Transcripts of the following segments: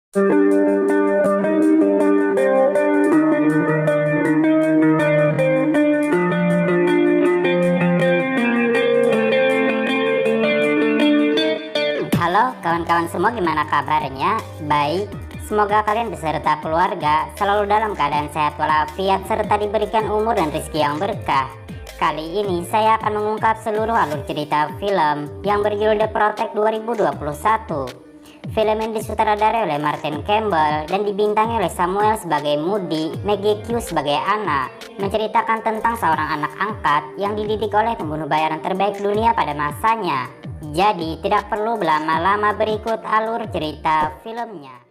Halo kawan-kawan semua, gimana kabarnya? Baik, semoga kalian beserta keluarga selalu dalam keadaan sehat walafiat serta diberikan umur dan rezeki yang berkah. Kali ini saya akan mengungkap seluruh alur cerita film yang berjudul The Protect 2021. Film ini disutradarai oleh Martin Campbell dan dibintangi oleh Samuel sebagai Moody, Maggie Q sebagai Anna, menceritakan tentang seorang anak angkat yang dididik oleh pembunuh bayaran terbaik dunia pada masanya. Jadi tidak perlu berlama-lama, berikut alur cerita filmnya.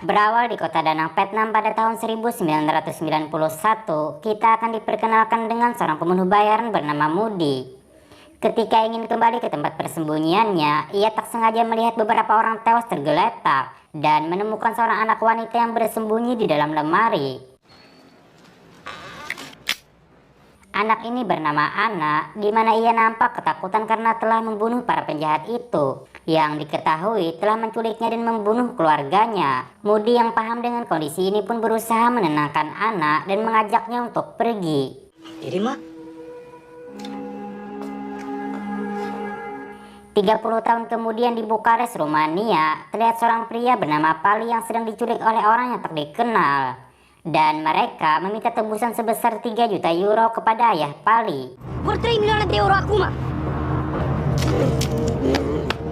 Berawal di kota Danang, Vietnam pada tahun 1991, kita akan diperkenalkan dengan seorang pembunuh bayaran bernama Moody. Ketika ingin kembali ke tempat persembunyiannya, ia tak sengaja melihat beberapa orang tewas tergeletak dan menemukan seorang anak wanita yang bersembunyi di dalam lemari. Anak ini bernama Anna, di mana ia nampak ketakutan karena telah membunuh para penjahat itu, yang diketahui telah menculiknya dan membunuh keluarganya. Moody yang paham dengan kondisi ini pun berusaha menenangkan Anna dan mengajaknya untuk pergi. Jadi mak, 30 tahun kemudian di Bukares, Rumania, terlihat seorang pria bernama Pali yang sedang diculik oleh orang yang tak dikenal. Dan mereka meminta tebusan sebesar 3 juta euro kepada ayah Pali. por 3 miljoen euro aku mah.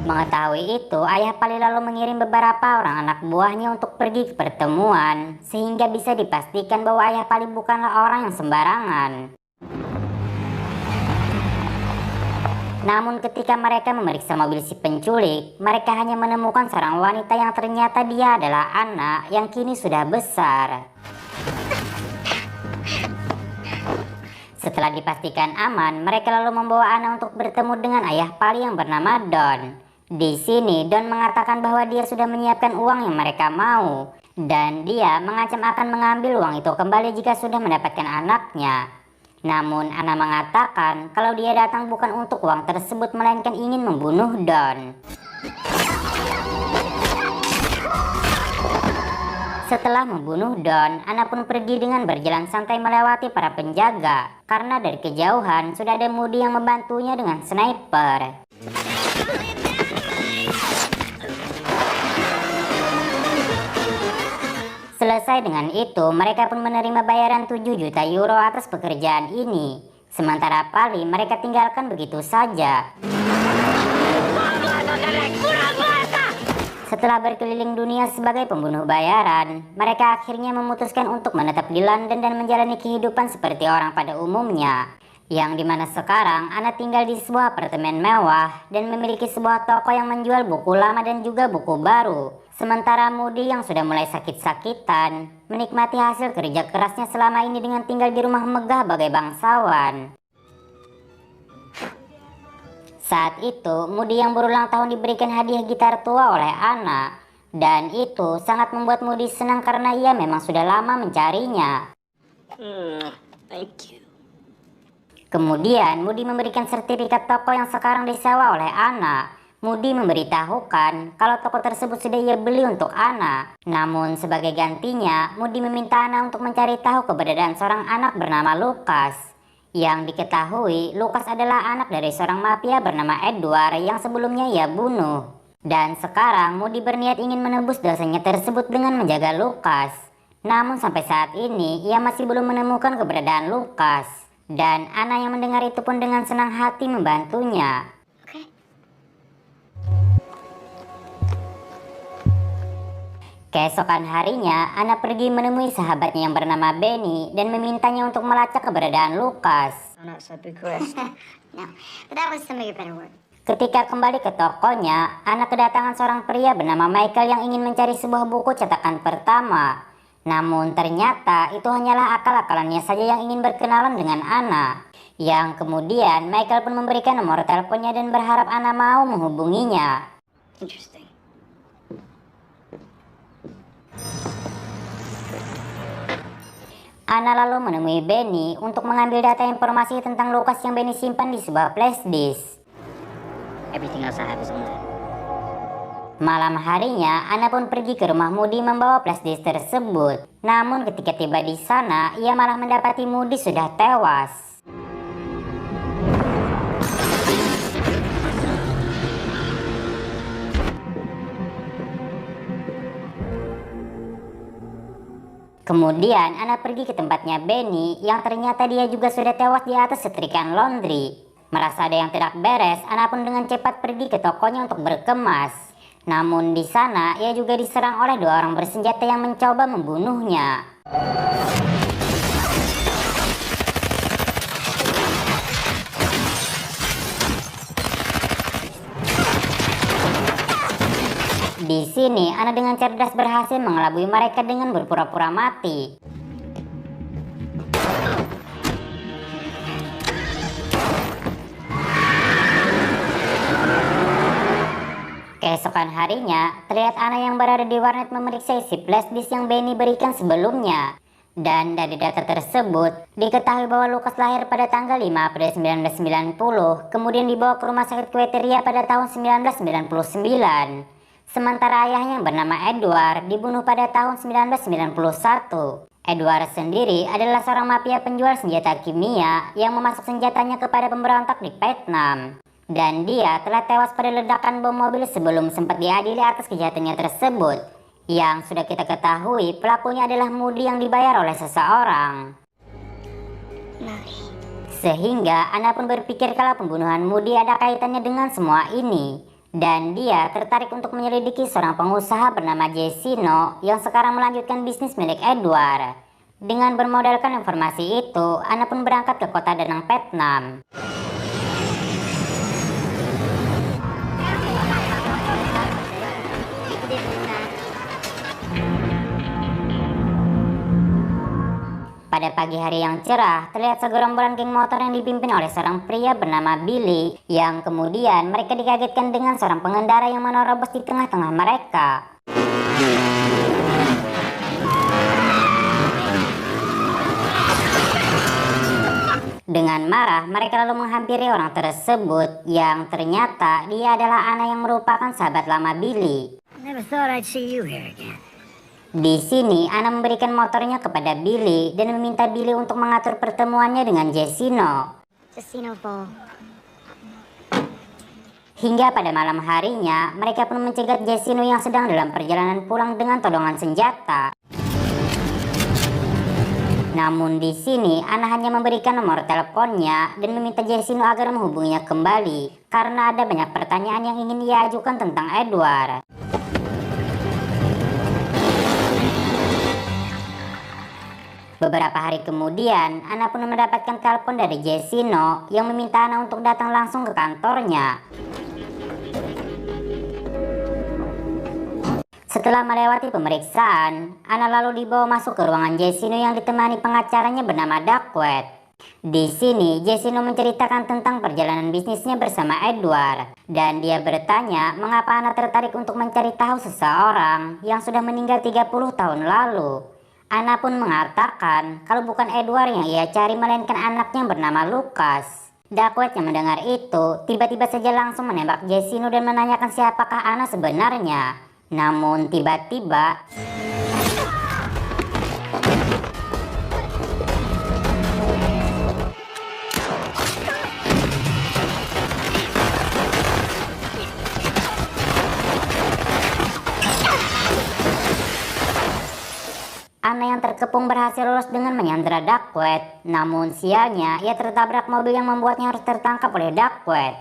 Mengetahui itu, ayah Pali lalu mengirim beberapa orang anak buahnya untuk pergi ke pertemuan, sehingga bisa dipastikan bahwa ayah Pali bukanlah orang yang sembarangan. Namun ketika mereka memeriksa mobil si penculik, mereka hanya menemukan seorang wanita yang ternyata dia adalah Anna yang kini sudah besar. Setelah dipastikan aman, mereka lalu membawa Anna untuk bertemu dengan ayah Pali yang bernama Don. Di sini Don mengatakan bahwa dia sudah menyiapkan uang yang mereka mau, dan dia mengancam akan mengambil uang itu kembali jika sudah mendapatkan anaknya. Namun Anna mengatakan kalau dia datang bukan untuk uang tersebut, melainkan ingin membunuh Don. Setelah membunuh Don, Anna pun pergi dengan berjalan santai melewati para penjaga, karena dari kejauhan sudah ada Moody yang membantunya dengan sniper. Selesai dengan itu, mereka pun menerima bayaran 7 juta euro atas pekerjaan ini. Sementara Pali mereka tinggalkan begitu saja. Setelah berkeliling dunia sebagai pembunuh bayaran, mereka akhirnya memutuskan untuk menetap di London dan menjalani kehidupan seperti orang pada umumnya. Yang dimana sekarang Anna tinggal di sebuah apartemen mewah dan memiliki sebuah toko yang menjual buku lama dan juga buku baru. Sementara Moody yang sudah mulai sakit-sakitan menikmati hasil kerja kerasnya selama ini dengan tinggal di rumah megah bagai bangsawan. Saat itu, Moody yang berulang tahun diberikan hadiah gitar tua oleh Anna. Dan itu sangat membuat Moody senang karena ia memang sudah lama mencarinya. Thank you. Kemudian, Moody memberikan sertifikat toko yang sekarang disewa oleh Anna. Moody memberitahukan kalau toko tersebut sudah ia beli untuk Anna. Namun sebagai gantinya, Moody meminta Anna untuk mencari tahu keberadaan seorang anak bernama Lucas. Yang diketahui, Lucas adalah anak dari seorang mafia bernama Edward yang sebelumnya ia bunuh. Dan sekarang Moody berniat ingin menebus dosanya tersebut dengan menjaga Lucas. Namun sampai saat ini, ia masih belum menemukan keberadaan Lucas. Dan Anna yang mendengar itu pun dengan senang hati membantunya. Keesokan harinya, Anna pergi menemui sahabatnya yang bernama Benny dan memintanya untuk melacak keberadaan Lucas. Not so big request. No, but that was some of your better work. Ketika kembali ke tokonya, Anna kedatangan seorang pria bernama Michael yang ingin mencari sebuah buku cetakan pertama. Namun ternyata itu hanyalah akal-akalannya saja yang ingin berkenalan dengan Anna. Yang kemudian Michael pun memberikan nomor teleponnya dan berharap Anna mau menghubunginya. Interesting. Anna lalu menemui Benny untuk mengambil data informasi tentang Lucas yang Benny simpan di sebuah flash disk. Everything else I have is on that. Malam harinya, Anna pun pergi ke rumah Moody membawa flash disk tersebut. Namun ketika tiba di sana, ia malah mendapati Moody sudah tewas. Kemudian Anna pergi ke tempatnya Benny yang ternyata dia juga sudah tewas di atas setrikaan laundry. Merasa ada yang tidak beres, Anna pun dengan cepat pergi ke tokonya untuk berkemas. Namun di sana ia juga diserang oleh 2 orang bersenjata yang mencoba membunuhnya. Di sini Anna dengan cerdas berhasil mengelabui mereka dengan berpura-pura mati. Keesokan harinya, terlihat Anna yang berada di warnet memeriksa isi flash disk yang Benny berikan sebelumnya. Dan dari data tersebut, diketahui bahwa Lucas lahir pada tanggal 5 April 1990, kemudian dibawa ke rumah sakit Queteria pada tahun 1999. Sementara ayahnya yang bernama Edward dibunuh pada tahun 1991. Edward sendiri adalah seorang mafia penjual senjata kimia yang memasuk senjatanya kepada pemberontak di Vietnam. Dan dia telah tewas pada ledakan bom mobil sebelum sempat diadili atas kejahatannya tersebut. Yang sudah kita ketahui pelakunya adalah Moody yang dibayar oleh seseorang. Sehingga Anna pun berpikir kalau pembunuhan Moody ada kaitannya dengan semua ini. Dan dia tertarik untuk menyelidiki seorang pengusaha bernama Jessino yang sekarang melanjutkan bisnis milik Edward. Dengan bermodalkan informasi itu, Anna pun berangkat ke kota Danang, Vietnam. Pada pagi hari yang cerah, terlihat segerombolan geng motor yang dipimpin oleh seorang pria bernama Billy, yang kemudian mereka dikagetkan dengan seorang pengendara yang menerobos di tengah-tengah mereka. Dengan marah, mereka lalu menghampiri orang tersebut, yang ternyata dia adalah Anna yang merupakan sahabat lama Billy. Never thought I'd see you here again. Di sini, Anna memberikan motornya kepada Billy dan meminta Billy untuk mengatur pertemuannya dengan Jessino. Casino Bowl. Hingga pada malam harinya, mereka pun mencegat Jessino yang sedang dalam perjalanan pulang dengan todongan senjata. Namun di sini, Anna hanya memberikan nomor teleponnya dan meminta Jessino agar menghubunginya kembali karena ada banyak pertanyaan yang ingin ia ajukan tentang Edward. Beberapa hari kemudian, Anna pun mendapatkan telepon dari Jessino yang meminta Anna untuk datang langsung ke kantornya. Setelah melewati pemeriksaan, Anna lalu dibawa masuk ke ruangan Jessino yang ditemani pengacaranya bernama Duckweed. Di sini, Jessino menceritakan tentang perjalanan bisnisnya bersama Edward, dan dia bertanya mengapa Anna tertarik untuk mencari tahu seseorang yang sudah meninggal 30 tahun lalu. Anna pun mengatakan kalau bukan Edward yang ia cari melainkan anaknya bernama Lucas. Duckweed yang mendengar itu tiba-tiba saja langsung menembak Jessino dan menanyakan siapakah Anna sebenarnya. Namun tiba-tiba Anna yang terkepung berhasil lolos dengan menyandera Duckweed. Namun sialnya, ia tertabrak mobil yang membuatnya harus tertangkap oleh Duckweed.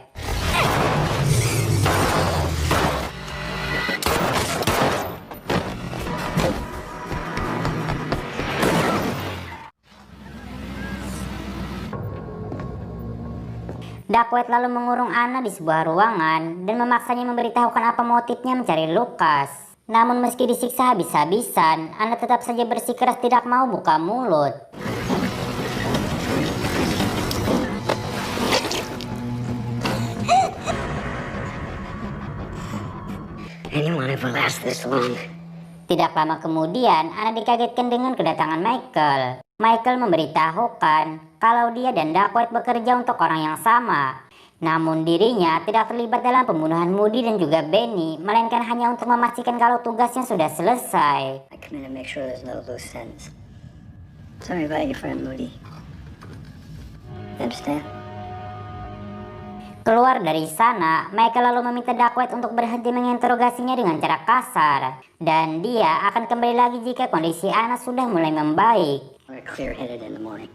Duckweed lalu mengurung Anna di sebuah ruangan dan memaksanya memberitahukan apa motifnya mencari Lucas. Namun meski disiksa habis-habisan, Anna tetap saja bersikeras tidak mau buka mulut. Anyone ever last this long? Tidak lama kemudian, Anna dikagetkan dengan kedatangan Michael. Michael memberitahukan kalau dia dan Duckworth bekerja untuk orang yang sama. Namun dirinya tidak terlibat dalam pembunuhan Moody dan juga Benny, melainkan hanya untuk memastikan kalau tugasnya sudah selesai. I come in to make sure there's no loose ends. Sorry about your friend Moody. You understand? Keluar dari sana, Michael lalu meminta Duckworth untuk berhenti menginterogasinya dengan cara kasar. Dan dia akan kembali lagi jika kondisi Anna sudah mulai membaik. We're clear-headed in the morning.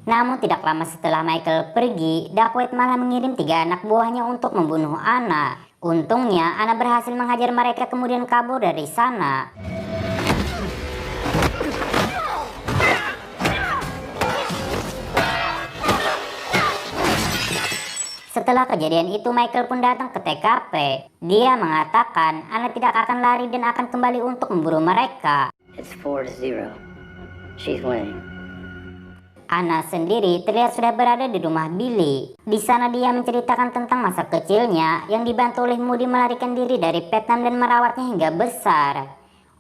Namun tidak lama setelah Michael pergi, Duckworth malah mengirim 3 anak buahnya untuk membunuh Anna. Untungnya, Anna berhasil menghajar mereka kemudian kabur dari sana. Setelah kejadian itu, Michael pun datang ke TKP. Dia mengatakan Anna tidak akan lari dan akan kembali untuk memburu mereka. It's 4-0. She's winning. Anna sendiri terlihat sudah berada di rumah Billy. Di sana dia menceritakan tentang masa kecilnya yang dibantu oleh Moody melarikan diri dari Vietnam dan merawatnya hingga besar.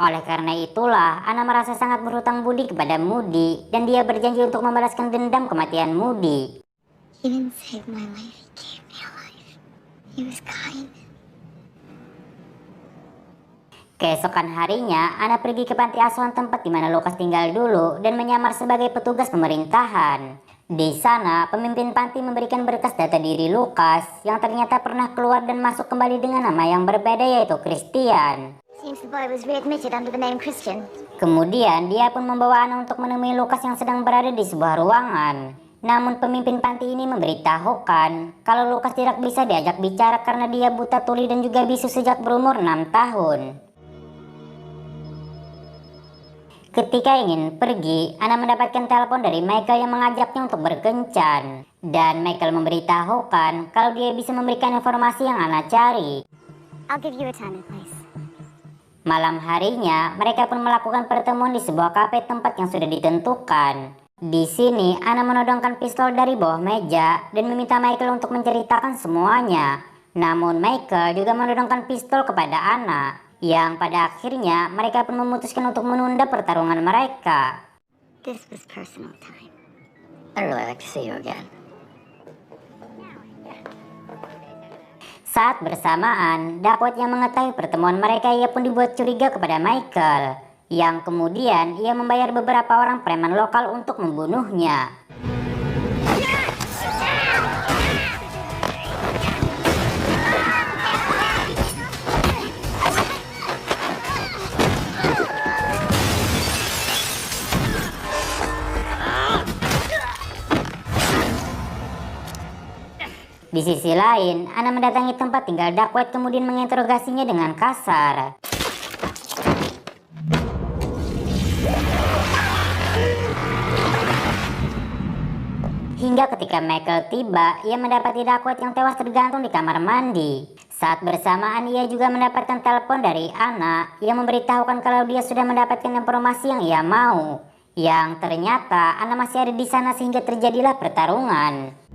Oleh karena itulah, Anna merasa sangat berhutang budi kepada Moody dan dia berjanji untuk membalaskan dendam kematian Moody. He didn't save my life, he gave me a life. He was kind. Keesokan harinya, Anna pergi ke panti asuhan tempat di mana Lucas tinggal dulu dan menyamar sebagai petugas pemerintahan. Di sana, pemimpin panti memberikan berkas data diri Lucas yang ternyata pernah keluar dan masuk kembali dengan nama yang berbeda yaitu Christian. Seems the boy was readmitted under the name Christian. Kemudian, dia pun membawa Anna untuk menemui Lucas yang sedang berada di sebuah ruangan. Namun pemimpin panti ini memberitahukan kalau Lucas tidak bisa diajak bicara karena dia buta tuli dan juga bisu sejak berumur 6 tahun. Ketika ingin pergi, Anna mendapatkan telepon dari Michael yang mengajaknya untuk berkencan. Dan Michael memberitahukan kalau dia bisa memberikan informasi yang Anna cari. I'll give you a time and place. Malam harinya, mereka pun melakukan pertemuan di sebuah kafe tempat yang sudah ditentukan. Di sini, Anna menodongkan pistol dari bawah meja dan meminta Michael untuk menceritakan semuanya. Namun Michael juga menodongkan pistol kepada Anna. Yang pada akhirnya mereka pun memutuskan untuk menunda pertarungan mereka. This was personal time. I'd really like to see you again. Saat bersamaan, Duckworth yang mengetahui pertemuan mereka ia pun dibuat curiga kepada Michael. Yang kemudian ia membayar beberapa orang preman lokal untuk membunuhnya. Di sisi lain, Anna mendatangi tempat tinggal Duckworth kemudian menginterogasinya dengan kasar. Hingga ketika Michael tiba, ia mendapati Duckworth yang tewas tergantung di kamar mandi. Saat bersamaan ia juga mendapatkan telepon dari Anna yang memberitahukan kalau dia sudah mendapatkan informasi yang ia mau. Yang ternyata Anna masih ada di sana sehingga terjadilah pertarungan.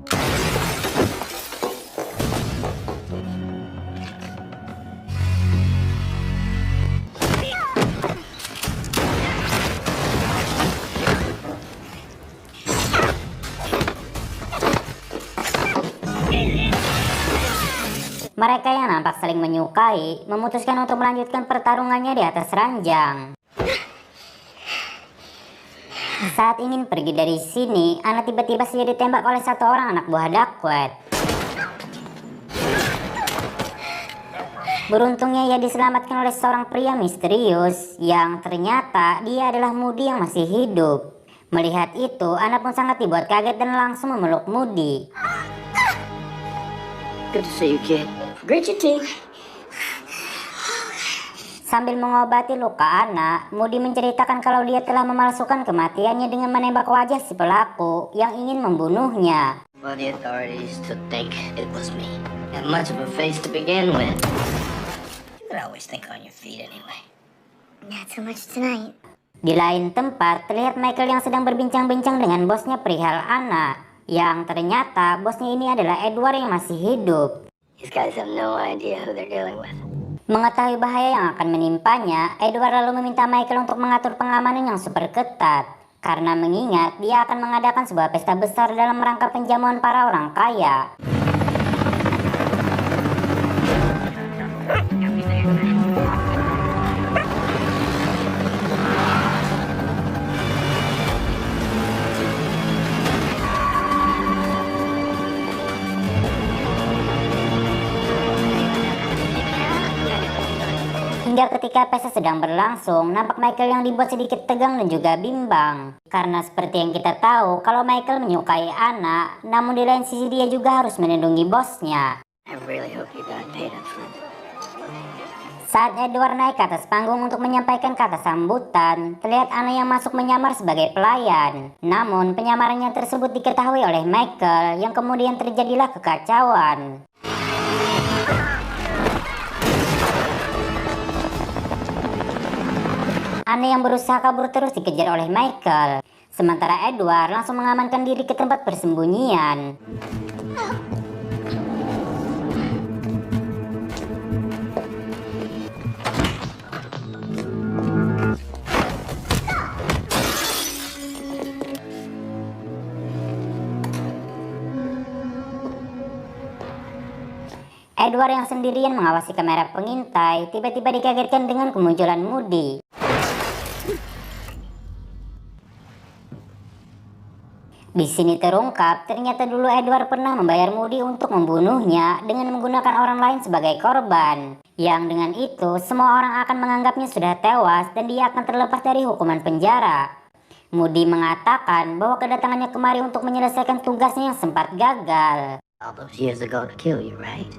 Mereka yang nampak saling menyukai memutuskan untuk melanjutkan pertarungannya di atas ranjang. Saat ingin pergi dari sini, Anna tiba-tiba saja ditembak oleh satu orang anak buah Duckworth. Beruntungnya ia diselamatkan oleh seorang pria misterius yang ternyata dia adalah Moody yang masih hidup. Melihat itu, Anna pun sangat dibuat kaget dan langsung memeluk Moody. Good to see you, kid. Grit your teeth. Sambil mengobati luka Anna, Moody menceritakan kalau dia telah memalsukan kematiannya dengan menembak wajah si pelaku yang ingin membunuhnya. Well, the authorities to think it was me. Got much of a face to begin with. But always think on your feet anyway. Not so much tonight. Di lain tempat, terlihat Michael yang sedang berbincang-bincang dengan bosnya perihal Anna, yang ternyata bosnya ini adalah Edward yang masih hidup. These guys have no idea who they're dealing with. Mengetahui bahaya yang akan menimpanya, Edward lalu meminta Michael untuk mengatur pengamanan yang super ketat. Karena mengingat dia akan mengadakan sebuah pesta besar dalam rangka penjamuan para orang kaya. Hingga ketika pesta sedang berlangsung, nampak Michael yang dibuat sedikit tegang dan juga bimbang. Karena seperti yang kita tahu, kalau Michael menyukai Anna, namun di lain sisi dia juga harus melindungi bosnya. I really hope you got paid up front. Saat Edward naik ke atas panggung untuk menyampaikan kata sambutan, terlihat Anna yang masuk menyamar sebagai pelayan. Namun penyamarannya tersebut diketahui oleh Michael, yang kemudian terjadilah kekacauan. Anna yang berusaha kabur terus dikejar oleh Michael. Sementara Edward langsung mengamankan diri ke tempat persembunyian. Edward yang sendirian mengawasi kamera pengintai tiba-tiba dikagetkan dengan kemunculan Moody. Di sini terungkap, ternyata dulu Edward pernah membayar Moody untuk membunuhnya dengan menggunakan orang lain sebagai korban. Yang dengan itu, semua orang akan menganggapnya sudah tewas dan dia akan terlepas dari hukuman penjara. Moody mengatakan bahwa kedatangannya kemari untuk menyelesaikan tugasnya yang sempat gagal. All those years ago to kill you, right?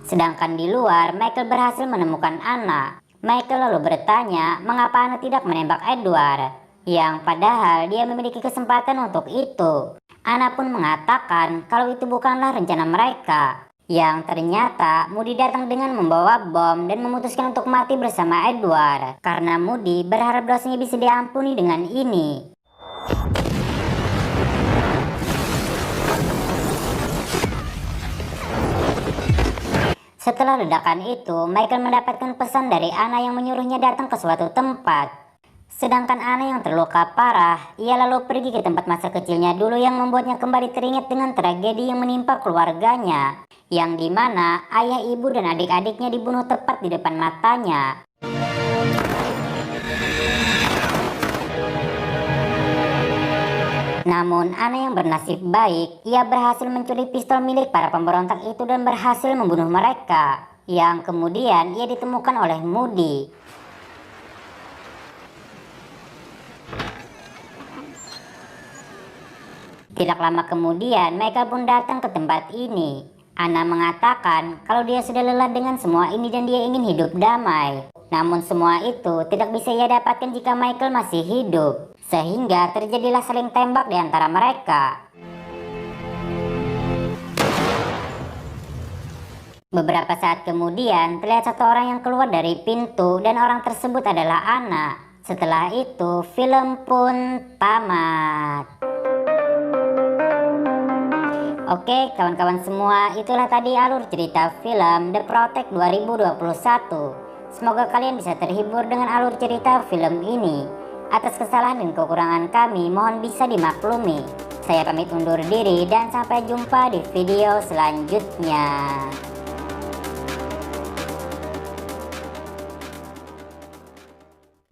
Sedangkan di luar, Michael berhasil menemukan Anna. Michael lalu bertanya mengapa Anna tidak menembak Edward. Yang padahal dia memiliki kesempatan untuk itu. Anna pun mengatakan kalau itu bukanlah rencana mereka. Yang ternyata Moody datang dengan membawa bom dan memutuskan untuk mati bersama Edward. Karena Moody berharap dosanya bisa diampuni dengan ini. Setelah ledakan itu, Michael mendapatkan pesan dari Anna yang menyuruhnya datang ke suatu tempat. Sedangkan Anna yang terluka parah, ia lalu pergi ke tempat masa kecilnya dulu yang membuatnya kembali teringat dengan tragedi yang menimpa keluarganya. Yang dimana ayah, ibu, dan adik-adiknya dibunuh tepat di depan matanya. Namun Anna yang bernasib baik, ia berhasil mencuri pistol milik para pemberontak itu dan berhasil membunuh mereka. Yang kemudian ia ditemukan oleh Moody. Tidak lama kemudian, Michael pun datang ke tempat ini. Anna mengatakan kalau dia sudah lelah dengan semua ini dan dia ingin hidup damai. Namun semua itu tidak bisa ia dapatkan jika Michael masih hidup. Sehingga terjadilah saling tembak di antara mereka. Beberapa saat kemudian, terlihat satu orang yang keluar dari pintu dan orang tersebut adalah Anna. Setelah itu, film pun tamat. Oke kawan-kawan semua, itulah tadi alur cerita film The Protect 2021. Semoga kalian bisa terhibur dengan alur cerita film ini. Atas kesalahan dan kekurangan kami, mohon bisa dimaklumi. Saya pamit undur diri dan sampai jumpa di video selanjutnya.